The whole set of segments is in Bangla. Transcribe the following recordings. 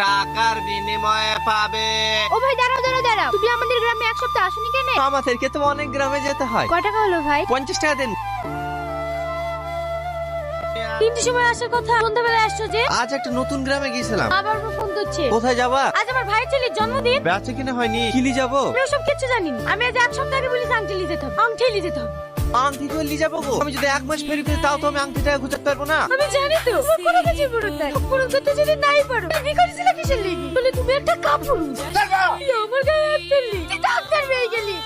টাকার বিনিময়ে পাবে। ও ভাই দাঁড়াও দাঁড়াও দাঁড়াও, তুমি আমাদের গ্রামে এক সপ্তাহ আসনি কেন? আমাদেরকে তো অনেক গ্রামে যেতে হয়। কয় টাকা হলো ভাই? 50 টাকা দিন। তিনটের সময় আসার কথা, সন্ধ্যাবেলায় আসছো যে? আজ একটা নতুন গ্রামে গিয়েছিলাম। আবার ফোন করছে। কোথায় যাবা? আজ আমার ভাই ছেলের জন্মদিন। বেচা কিনে হয়নি, কিলি যাবো। আমি ওসব কিছু জানি না। আমি আজ এক সপ্তাহ আগে বলেছি আংটি নিয়ে যেতে হবে, আংটি নিয়ে যেতে হবে। আংটি করে নিয়ে যাবো গো। আমি যদি 1 মাস ফেরি করি তাও তো আমি আংটিটা খুঁজতে পারবো না। আমি জানি তো তোমার কোনো কাজে পড়ুন নাই, পড়ুন করতে যদি নাই পারো বিয়ে করেছিল কিসের লেগে? বলে তুমি একটা কাপুরুষ। আমার গায়ে হাত তুললি, তুই ডাক্তার পেয়ে গেলি।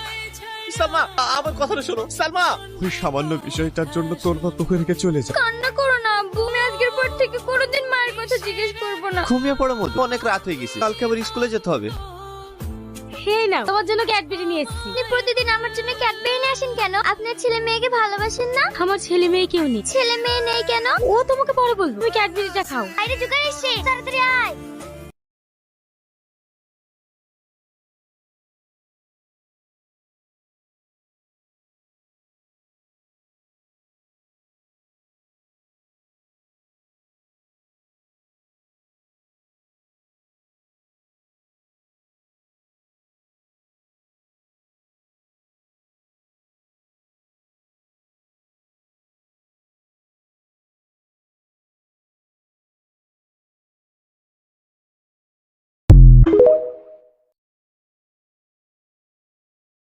সালমা, আমার কথাটা শোনো। সালমা, ওই সামান্য বিষয়টার জন্য তোর মা তোকে রেখে চলে যায়। কান্না করো না আব্বু, আমি আজকের পর থেকে কোনোদিন মায়ের কথা জিজ্ঞেস করবো না। ঘুমিয়ে পড়ো মতো, অনেক রাত হয়ে গেছে। কালকে আবার স্কুলে যেতে হবে। হে না, তোমার জন্য ক্যাডবেরি নিয়ে এসেছি। আপনি প্রতিদিন আমার জন্য ক্যাডবেরি নিয়ে আসেন কেন? আপনার ছেলে মেয়েকে ভালোবাসেন না? আমার ছেলে মেয়ে কেউ নেই। ছেলে মেয়ে নেই কেন? ও তোমাকে পরে বলবো, তুমি ক্যাডবেরিটা খাও। বাইরে জোগাড় এসে তাড়াতাড়ি আয়।